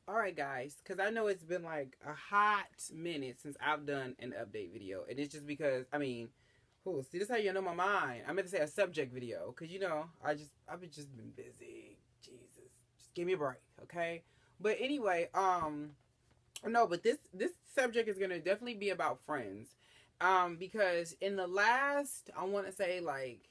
All right, guys, because I know it's been like a hot minute since I've done an update video, and it's just because who see this is how you know my mind. I meant to say a subject video, because I've just been busy. Jesus, just give me a break, okay? But anyway, no, but this subject is gonna definitely be about friends, because in the last I want to say like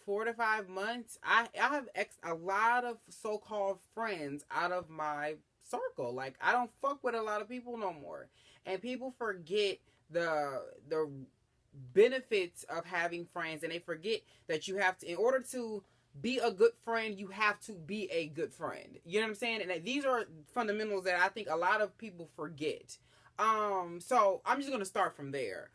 4 to 5 months, I have a lot of so called friends out of my circle. Like I don't fuck with a lot of people no more, and people forget the benefits of having friends, and they forget that you have to, in order to be a good friend, you have to be a good friend. You know what I'm saying? And these are fundamentals that I think a lot of people forget. So I'm just gonna start from there.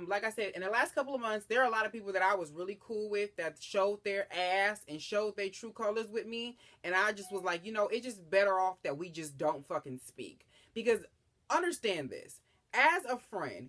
Like I said, in the last couple of months, there are a lot of people that I was really cool with that showed their ass and showed their true colors with me. And I just was like, it's just better off that we just don't fucking speak. Because understand this, as a friend,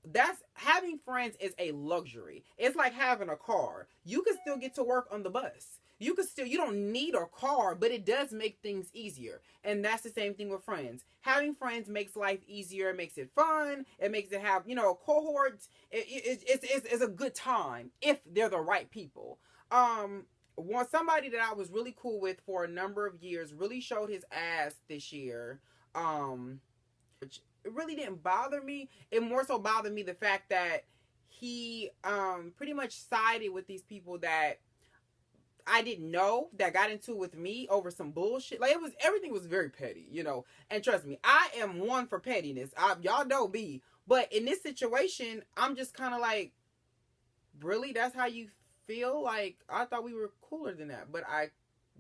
that's having friends is a luxury. It's like having a car. You can still get to work on the bus. You don't need a car, but it does make things easier. And that's the same thing with friends. Having friends makes life easier. It makes it fun. It makes it have, cohorts. It's a good time if they're the right people. Somebody that I was really cool with for a number of years really showed his ass this year. Which it really didn't bother me. It more so bothered me the fact that he pretty much sided with these people that I didn't know, that got into with me over some bullshit. Like everything was very petty, And trust me, I am one for pettiness. Y'all know me, but in this situation, I'm just kind of like, really, that's how you feel? Like I thought we were cooler than that, but I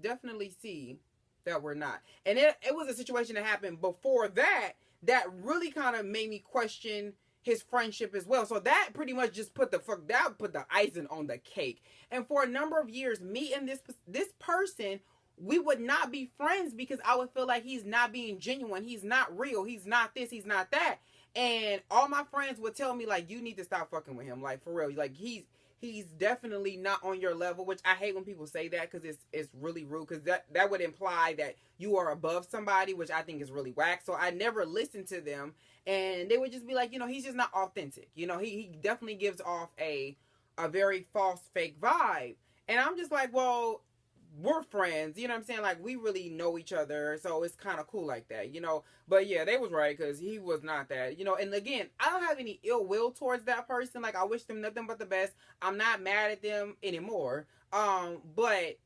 definitely see that we're not. And it was a situation that happened before that really kind of made me question his friendship as well. So that pretty much just put the icing on the cake. And for a number of years, me and this person, we would not be friends because I would feel like he's not being genuine. He's not real. He's not this. He's not that. And all my friends would tell me like, you need to stop fucking with him. Like for real. Like he's definitely not on your level, which I hate when people say that because it's really rude, because that would imply that you are above somebody, which I think is really whack. So I never listened to them, and they would just be like, he's just not authentic. He definitely gives off a very false, fake vibe. And I'm just like, well, we're friends, you know what I'm saying? Like, we really know each other, so it's kind of cool like that. But yeah, they was right, because he was not that, And again, I don't have any ill will towards that person. Like, I wish them nothing but the best. I'm not mad at them anymore. But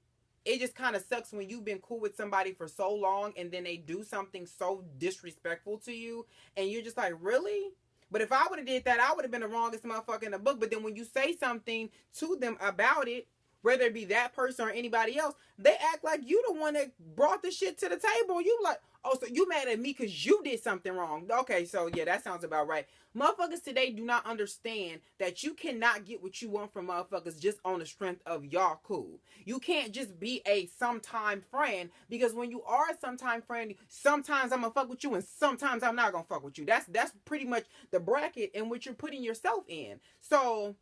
it just kind of sucks when you've been cool with somebody for so long, and then they do something so disrespectful to you, and you're just like, really? But if I would have did that, I would have been the wrongest motherfucker in the book. But then when you say something to them about it, whether it be that person or anybody else, they act like you the one that brought the shit to the table. You like, oh, so you mad at me because you did something wrong. Okay, so yeah, that sounds about right. Motherfuckers today do not understand that you cannot get what you want from motherfuckers just on the strength of y'all cool. You can't just be a sometime friend, because when you are a sometime friend, sometimes I'm gonna fuck with you and sometimes I'm not gonna fuck with you. That's pretty much the bracket in which you're putting yourself in. So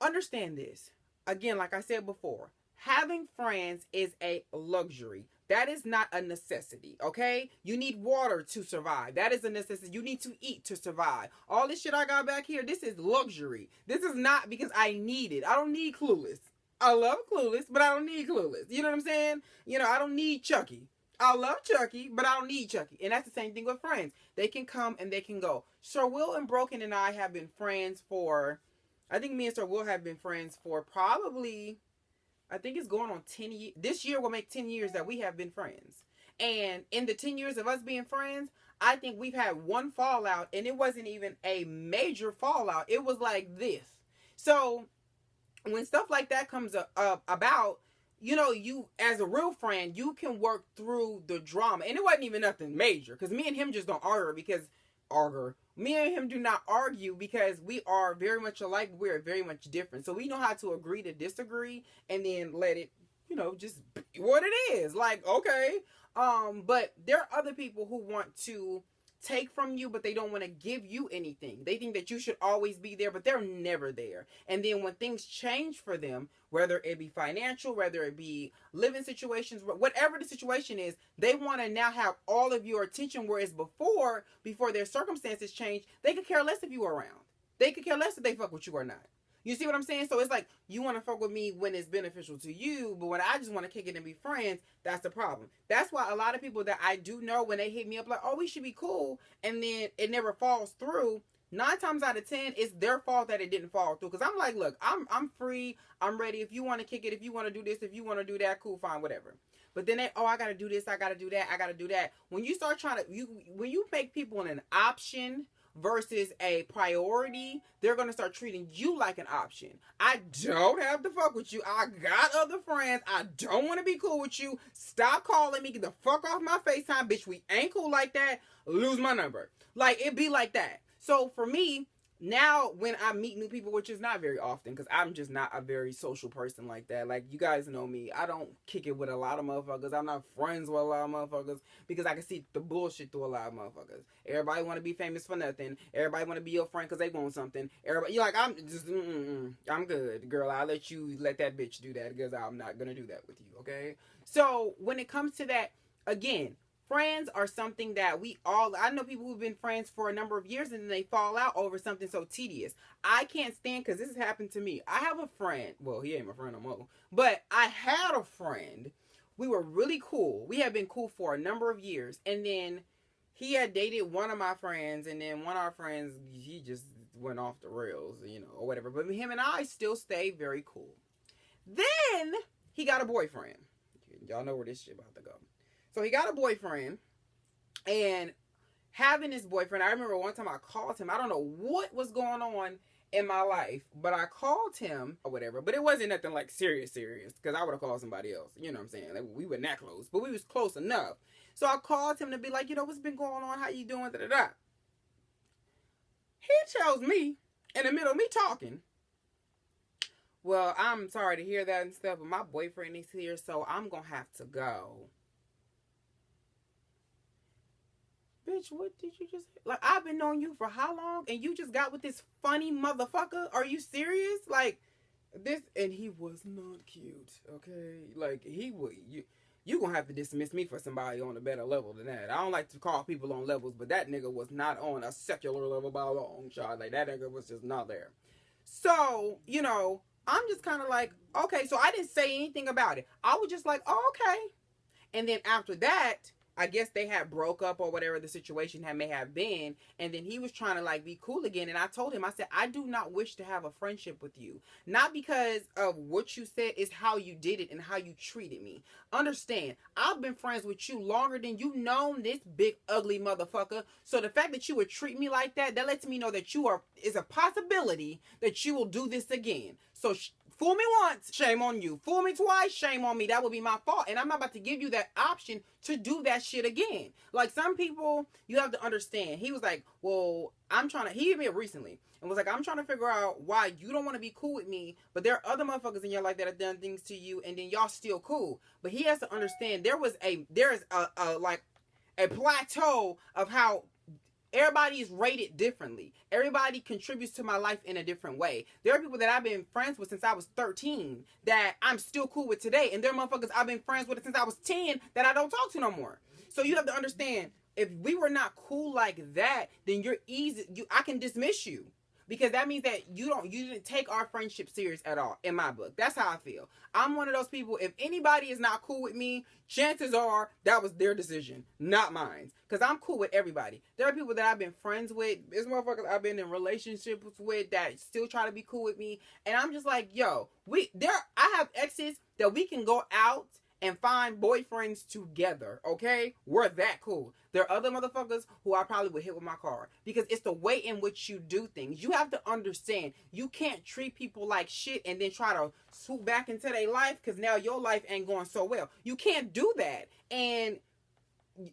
understand this. Again, like I said before, having friends is a luxury. That is not a necessity, okay? You need water to survive. That is a necessity. You need to eat to survive. All this shit I got back here, this is luxury. This is not because I need it. I don't need Clueless. I love Clueless, but I don't need Clueless. You know what I'm saying? I don't need Chucky. I love Chucky, but I don't need Chucky. And that's the same thing with friends. They can come and they can go. Sir Will and Broken and I have been friends for... I think me and Sir Will have been friends for probably, I think it's going on 10 years. This year will make 10 years that we have been friends. And in the 10 years of us being friends, I think we've had one fallout, and it wasn't even a major fallout. It was like this. So when stuff like that comes about, you as a real friend, you can work through the drama. And it wasn't even nothing major, because me and him just don't argue. Me and him do not argue because we are very much alike. We're very much different. So we know how to agree to disagree and then let it, just be what it is. Like, okay. But there are other people who want to take from you, but they don't want to give you anything. They think that you should always be there, but they're never there. And then when things change for them, whether it be financial, whether it be living situations, whatever the situation is, they want to now have all of your attention, whereas before their circumstances change, they could care less if you were around. They could care less if they fuck with you or not. You see what I'm saying? So it's like, you want to fuck with me when it's beneficial to you, but when I just want to kick it and be friends, that's the problem. That's why a lot of people that I do know, when they hit me up like, oh, we should be cool, and then it never falls through, 9 times out of 10, it's their fault that it didn't fall through. Because I'm like, look, I'm free, I'm ready. If you want to kick it, if you want to do this, if you want to do that, cool, fine, whatever. But then they, oh, I got to do this, I got to do that, I got to do that. When you start trying to, when you make people an option versus a priority, they're going to start treating you like an option. I don't have to fuck with you. I got other friends. I don't want to be cool with you. Stop calling me. Get the fuck off my FaceTime, bitch. We ain't cool like that. Lose my number. Like, it be like that. So for me, now when I meet new people, which is not very often, because I'm just not a very social person like that. Like, you guys know me. I don't kick it with a lot of motherfuckers. I'm not friends with a lot of motherfuckers because I can see the bullshit through a lot of motherfuckers. Everybody want to be famous for nothing. Everybody want to be your friend because they want something. Everybody, you're like, I'm just, I'm good, girl. I'll let you let that bitch do that because I'm not going to do that with you, okay? So when it comes to that, again, friends are something that we all, I know people who've been friends for a number of years and then they fall out over something so tedious. I can't stand, because this has happened to me. I have a friend, well, he ain't my friend no more, but I had a friend. We were really cool. We had been cool for a number of years, and then he had dated one of my friends, and then one of our friends, he just went off the rails, you know, or whatever. But him and I still stayed very cool. Then he got a boyfriend. Y'all know where this shit about to go. So he got a boyfriend, and having this boyfriend, I remember one time I called him. I don't know what was going on in my life, but I called him or whatever. But it wasn't nothing like serious, because I would have called somebody else. You know what I'm saying? Like, we weren't that close, but we was close enough. So I called him to be like, you know, what's been going on? How you doing? Da, da, da. He tells me in the middle of me talking, well, I'm sorry to hear that and stuff, but my boyfriend is here, so I'm going to have to go. Bitch, what did you just... Like, I've been knowing you for how long? And you just got with this funny motherfucker? Are you serious? Like, this... And he was not cute, okay? Like, he would... You gonna have to dismiss me for somebody on a better level than that. I don't like to call people on levels, but that nigga was not on a secular level by a long shot. Like, that nigga was just not there. So, you know, I'm just kind of like, okay. So I didn't say anything about it. I was just like, oh, okay. And then after that... I guess they had broke up or whatever the situation may have been. And then he was trying to like be cool again. And I told him, I said, I do not wish to have a friendship with you. Not because of what you said, it's how you did it and how you treated me. Understand, I've been friends with you longer than you've known this big ugly motherfucker. So the fact that you would treat me like that, that lets me know that is a possibility that you will do this again. So fool me once, shame on you. Fool me twice, shame on me. That would be my fault. And I'm not about to give you that option to do that shit again. Like, some people, you have to understand. He was like, well, he hit me up recently and was like, I'm trying to figure out why you don't want to be cool with me, but there are other motherfuckers in your life that have done things to you, and then y'all still cool. But he has to understand there is a plateau of how everybody is rated differently. Everybody contributes to my life in a different way. There are people that I've been friends with since I was 13 that I'm still cool with today. And there are motherfuckers I've been friends with since I was 10 that I don't talk to no more. So you have to understand, if we were not cool like that, then I can dismiss you. Because that means that you didn't take our friendship serious at all, in my book. That's how I feel. I'm one of those people, if anybody is not cool with me, chances are that was their decision, not mine. Because I'm cool with everybody. There are people that I've been friends with, there's motherfuckers I've been in relationships with that still try to be cool with me. And I'm just like, yo, I have exes that we can go out and find boyfriends together, okay? We're that cool. There are other motherfuckers who I probably would hit with my car, because it's the way in which you do things. You have to understand, you can't treat people like shit and then try to swoop back into their life because now your life ain't going so well. You can't do that. And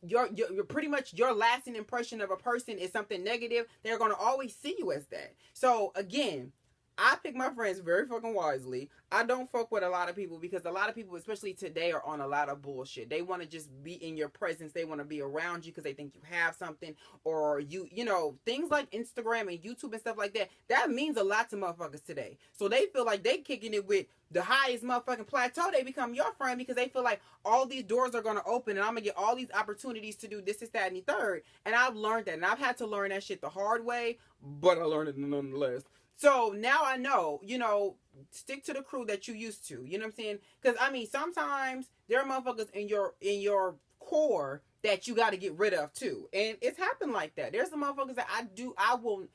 you're pretty much, your lasting impression of a person is something negative. They're going to always see you as that. So again, I pick my friends very fucking wisely. I don't fuck with a lot of people because a lot of people, especially today, are on a lot of bullshit. They want to just be in your presence. They want to be around you because they think you have something, or you know, things like Instagram and YouTube and stuff like that. That means a lot to motherfuckers today. So they feel like they kicking it with the highest motherfucking plateau. They become your friend because they feel like all these doors are going to open and I'm going to get all these opportunities to do this, that, and the third. And I've learned that. And I've had to learn that shit the hard way, but I learned it nonetheless. So now I know, you know, stick to the crew that you used to. You know what I'm saying? Because I mean, sometimes there are motherfuckers in your core that you got to get rid of too, and it's happened like that. There's some motherfuckers that I will.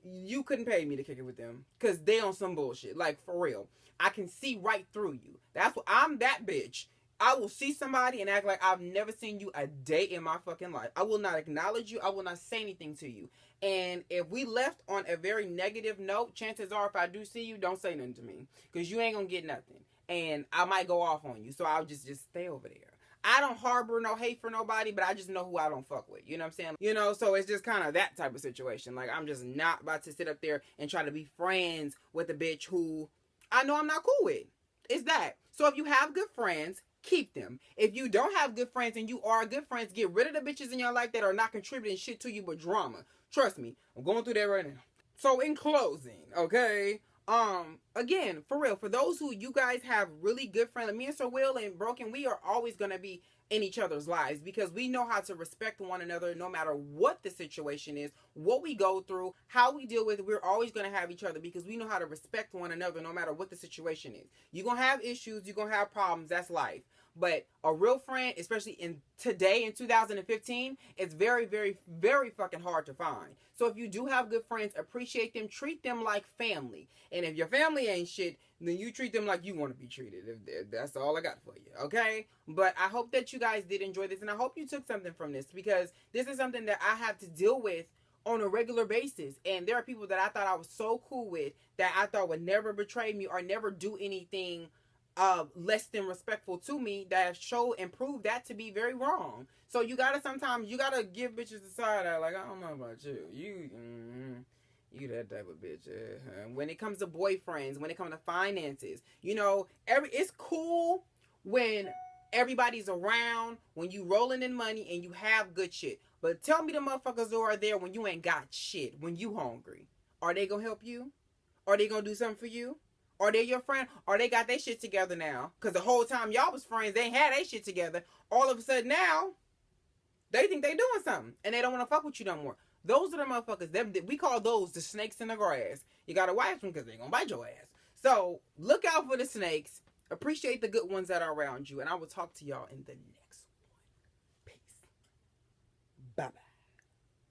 You couldn't pay me to kick it with them because they on some bullshit. Like for real, I can see right through you. That's what I'm. That bitch. I will see somebody and act like I've never seen you a day in my fucking life. I will not acknowledge you. I will not say anything to you. And if we left on a very negative note, chances are if I do see you, don't say nothing to me. Because you ain't going to get nothing. And I might go off on you. So I'll just stay over there. I don't harbor no hate for nobody, but I just know who I don't fuck with. You know what I'm saying? You know, so it's just kind of that type of situation. Like, I'm just not about to sit up there and try to be friends with a bitch who I know I'm not cool with. It's that. So if you have good friends, keep them. If you don't have good friends and you are good friends, get rid of the bitches in your life that are not contributing shit to you but drama. Trust me, I'm going through that right now. So in closing, okay, again, for real, for those who you guys have really good friends, like me and Sir Will and Broken, we are always gonna be in each other's lives because we know how to respect one another no matter what the situation is, what we go through, how we deal with it. We're always going to have each other because we know how to respect one another no matter what the situation is. You're going to have issues, you're going to have problems, that's life. But a real friend, especially in today in 2015, it's very, very, very fucking hard to find. So if you do have good friends, appreciate them, treat them like family. And if your family ain't shit, then you treat them like you want to be treated. That's all I got for you, okay? But I hope that you guys did enjoy this, and I hope you took something from this because this is something that I have to deal with on a regular basis. And there are people that I thought I was so cool with that I thought would never betray me or never do anything less than respectful to me that show and prove that to be very wrong. So you gotta sometimes give bitches the side eye like, I don't know about you. You that type of bitch. When it comes to boyfriends, when it comes to finances, you know, it's cool when everybody's around, when you rolling in money and you have good shit. But tell me the motherfuckers who are there when you ain't got shit, when you hungry. Are they gonna help you? Are they gonna do something for you? Are they your friend? Or they got their shit together now? Because the whole time y'all was friends, they ain't had their shit together. All of a sudden now, they think they doing something. And they don't want to fuck with you no more. Those are the motherfuckers. We call those the snakes in the grass. You got to watch them because they going to bite your ass. So, look out for the snakes. Appreciate the good ones that are around you. And I will talk to y'all in the next one. Peace. Bye-bye.